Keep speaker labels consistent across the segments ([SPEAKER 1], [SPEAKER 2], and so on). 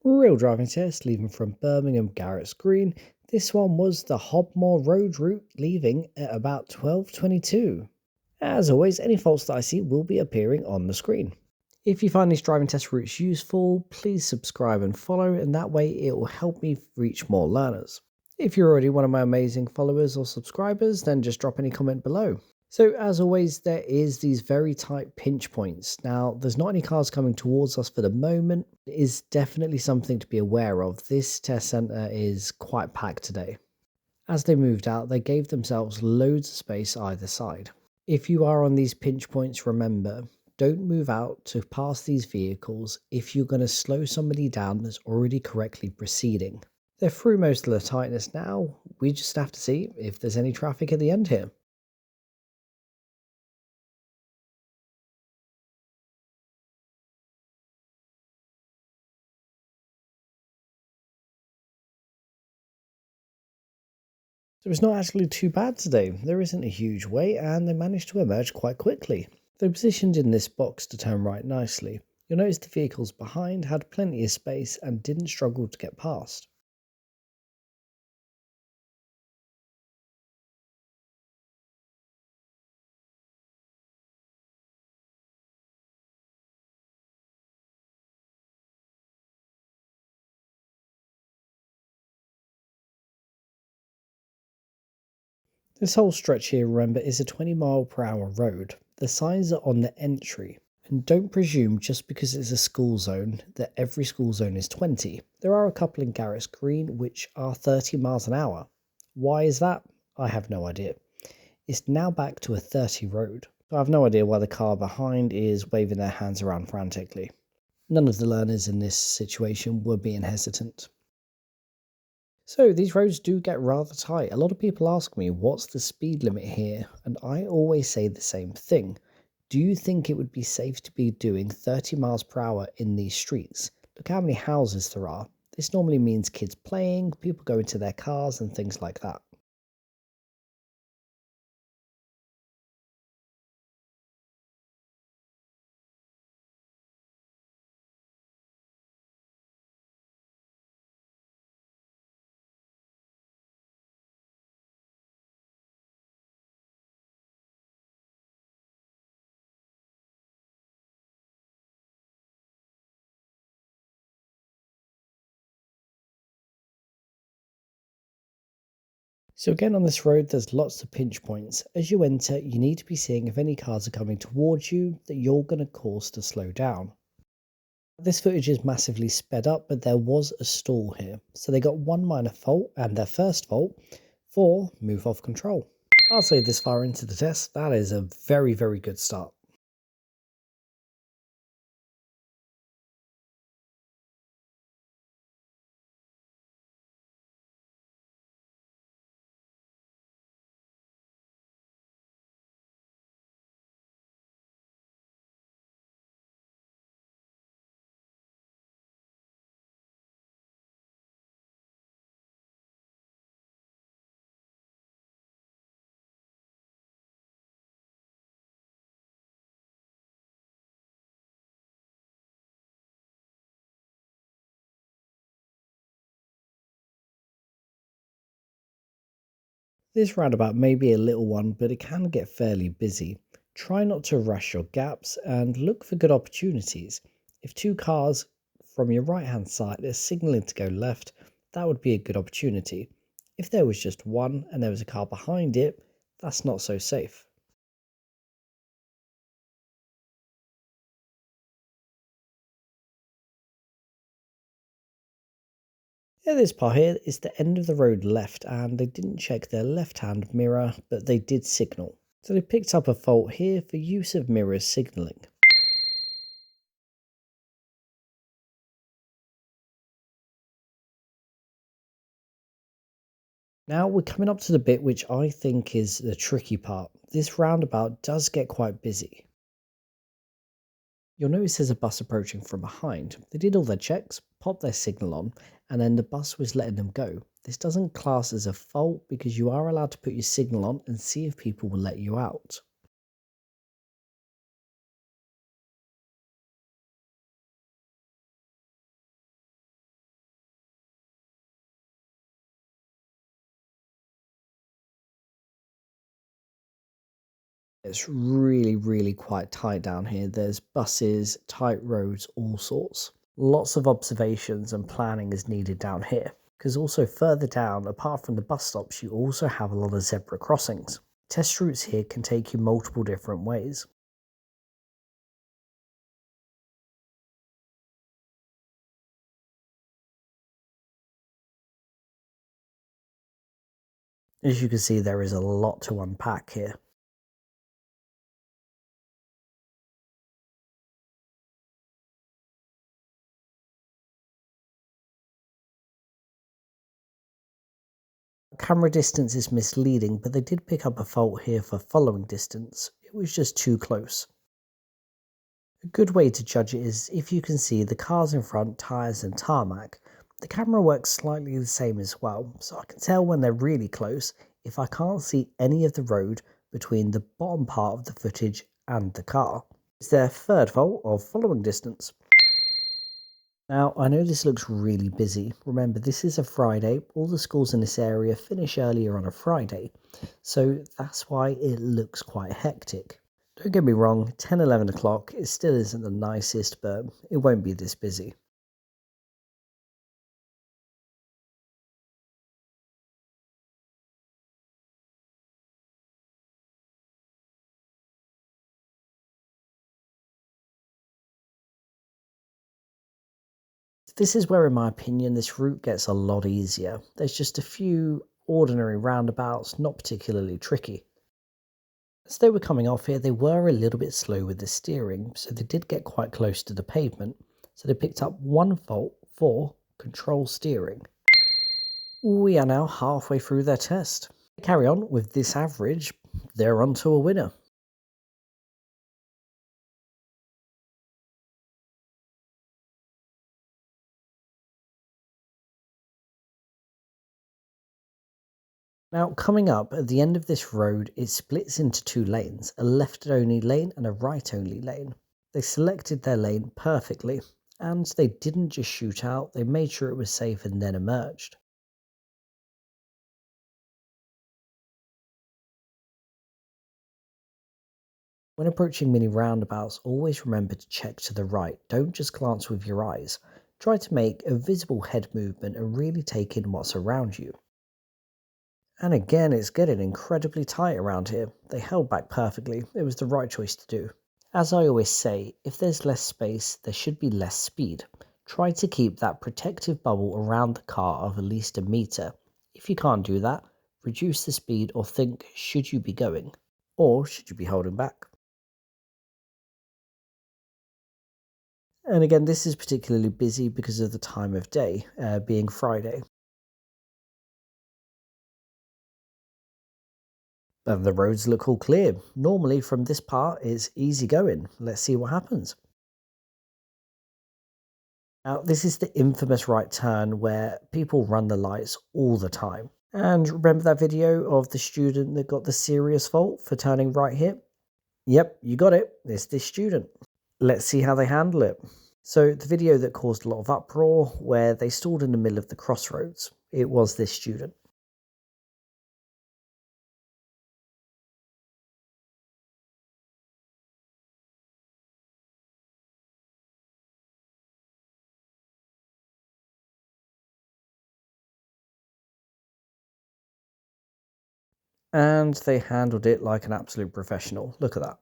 [SPEAKER 1] Real driving test leaving from Birmingham Garretts Green. This one was the Hob Moor road route leaving at about 12:22. As always, any faults that I see will be appearing on the screen. If you find these driving test routes useful, please subscribe and follow, and that way it will help me reach more learners. If you're already one of my amazing followers or subscribers, then just drop any comment below. So as always, there is these very tight pinch points. Now, there's not any cars coming towards us for the moment. It is definitely something to be aware of. This test centre is quite packed today. As they moved out, they gave themselves loads of space either side. If you are on these pinch points, remember, don't move out to pass these vehicles if you're going to slow somebody down that's already correctly proceeding. They're through most of the tightness now. We just have to see if there's any traffic at the end here. So it's not actually too bad today. There isn't a huge wait and they managed to emerge quite quickly. They're positioned in this box to turn right nicely. You'll notice the vehicles behind had plenty of space and didn't struggle to get past. This whole stretch here, remember, is a 20-mile-per-hour road. The signs are on the entry. And don't presume just because it's a school zone that every school zone is 20. There are a couple in Garretts Green which are 30 miles an hour. Why is that? I have no idea. It's now back to a 30 road. I have no idea why the car behind is waving their hands around frantically. None of the learners in this situation were being hesitant. So these roads do get rather tight. A lot of people ask me what's the speed limit here, and I always say the same thing. Do you think it would be safe to be doing 30 miles per hour in these streets? Look how many houses there are. This normally means kids playing, people going to their cars and things like that. So again on this road there's lots of pinch points. As you enter you need to be seeing if any cars are coming towards you that you're going to cause to slow down. This footage is massively sped up, but there was a stall here. So they got one minor fault, and their first fault for move off control. I'll say this far into the test, that is a very, very good start. This roundabout may be a little one, but it can get fairly busy. Try not to rush your gaps and look for good opportunities. If two cars from your right hand side are signalling to go left, that would be a good opportunity. If there was just one and there was a car behind it, that's not so safe. Yeah, this part here is the end of the road left, and they didn't check their left hand mirror, but they did signal. So they picked up a fault here for use of mirrors signalling. Now we're coming up to the bit which I think is the tricky part. This roundabout does get quite busy. You'll notice there's a bus approaching from behind. They did all their checks, popped their signal on, and then the bus was letting them go. This doesn't class as a fault because you are allowed to put your signal on and see if people will let you out. It's really, really quite tight down here. There's buses, tight roads, all sorts. Lots of observations and planning is needed down here. Because also further down, apart from the bus stops, you also have a lot of zebra crossings. Test routes here can take you multiple different ways. As you can see, there is a lot to unpack here. Camera distance is misleading, but they did pick up a fault here for following distance. It was just too close. A good way to judge it is if you can see the cars in front, tyres and tarmac. The camera works slightly the same as well, so I can tell when they're really close if I can't see any of the road between the bottom part of the footage and the car. It's their third fault of following distance. Now, I know this looks really busy. Remember, this is a Friday. All the schools in this area finish earlier on a Friday, so that's why it looks quite hectic. Don't get me wrong, 10-11 o'clock, it still isn't the nicest, but it won't be this busy. This is where, in my opinion, this route gets a lot easier. There's just a few ordinary roundabouts, not particularly tricky. As they were coming off here, they were a little bit slow with the steering, so they did get quite close to the pavement, so they picked up one fault for control steering. We are now halfway through their test. Carry on with this average, they're on to a winner. Now, coming up at the end of this road, it splits into two lanes, a left-only lane and a right-only lane. They selected their lane perfectly, and they didn't just shoot out, they made sure it was safe and then emerged. When approaching mini roundabouts, always remember to check to the right, don't just glance with your eyes. Try to make a visible head movement and really take in what's around you. And again, it's getting incredibly tight around here. They held back perfectly, it was the right choice to do. As I always say, if there's less space, there should be less speed. Try to keep that protective bubble around the car of at least a meter. If you can't do that, reduce the speed or think, should you be going? Or should you be holding back? And again, this is particularly busy because of the time of day, being Friday. And the roads look all clear. Normally from this part it's easy going. Let's see what happens. Now this is the infamous right turn where people run the lights all the time. And remember that video of the student that got the serious fault for turning right here? Yep, you got it. It's this student. Let's see how they handle it. So the video that caused a lot of uproar where they stalled in the middle of the crossroads. It was this student. And they handled it like an absolute professional. Look at that.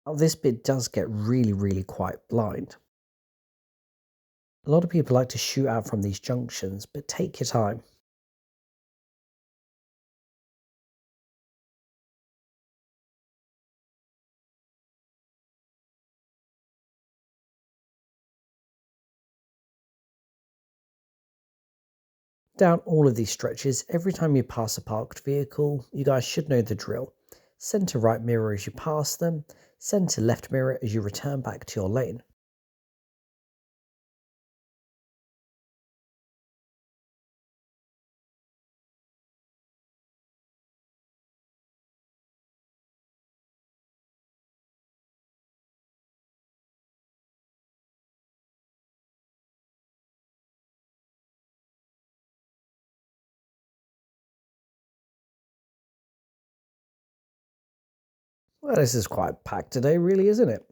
[SPEAKER 1] Now, this bit does get really, really quite blind. A lot of people like to shoot out from these junctions, but take your time. Down all of these stretches, every time you pass a parked vehicle, you guys should know the drill. Centre right mirror as you pass them, centre left mirror as you return back to your lane. Well, this is quite packed today, really, isn't it?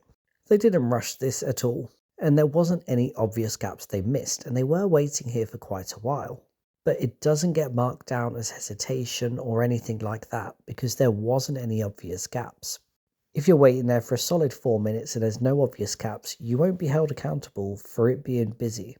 [SPEAKER 1] They didn't rush this at all, and there wasn't any obvious gaps they missed, and they were waiting here for quite a while. But it doesn't get marked down as hesitation or anything like that because there wasn't any obvious gaps. If you're waiting there for a solid 4 minutes and there's no obvious gaps, you won't be held accountable for it being busy.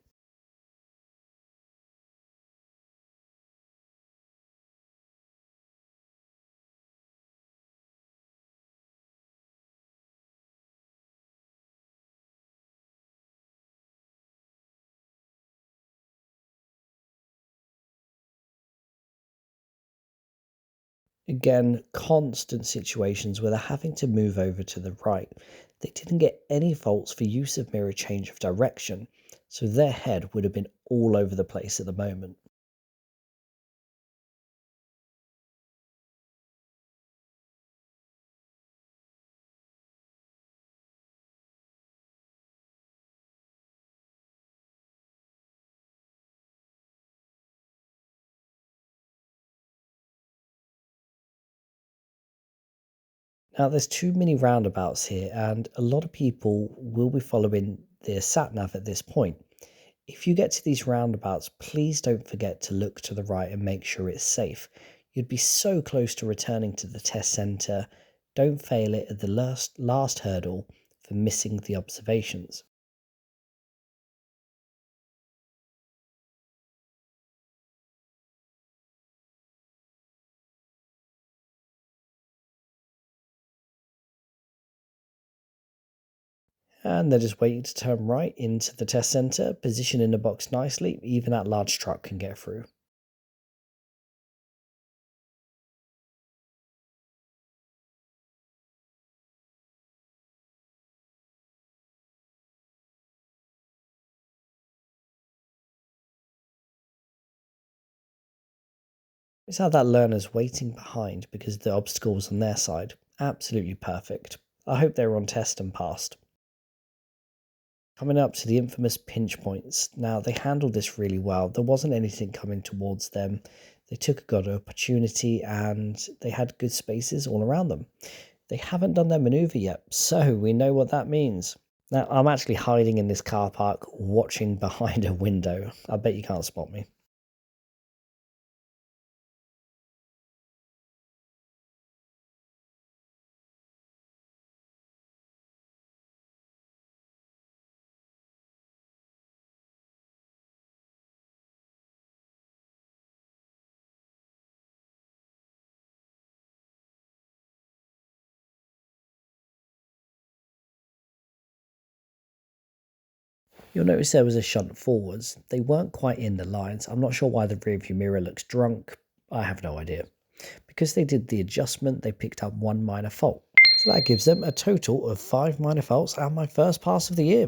[SPEAKER 1] Again, constant situations where they're having to move over to the right. They didn't get any faults for use of mirror change of direction, so their head would have been all over the place at the moment. Now, there's too many roundabouts here, and a lot of people will be following their sat nav at this point. If you get to these roundabouts, please don't forget to look to the right and make sure it's safe. You'd be so close to returning to the test centre. Don't fail it at the last hurdle for missing the observations. And they're just waiting to turn right into the test centre, position in the box nicely, even that large truck can get through. It's how that learner's waiting behind because the obstacle was on their side. Absolutely perfect. I hope they were on test and passed. Coming up to the infamous pinch points. Now, they handled this really well. There wasn't anything coming towards them. They took a good opportunity and they had good spaces all around them. They haven't done their maneuver yet, so we know what that means. Now, I'm actually hiding in this car park watching behind a window. I bet you can't spot me. You'll notice there was a shunt forwards. They weren't quite in the lines. I'm not sure why the rearview mirror looks drunk. I have no idea. Because they did the adjustment, they picked up one minor fault. So that gives them a total of 5 minor faults and my first pass of the year.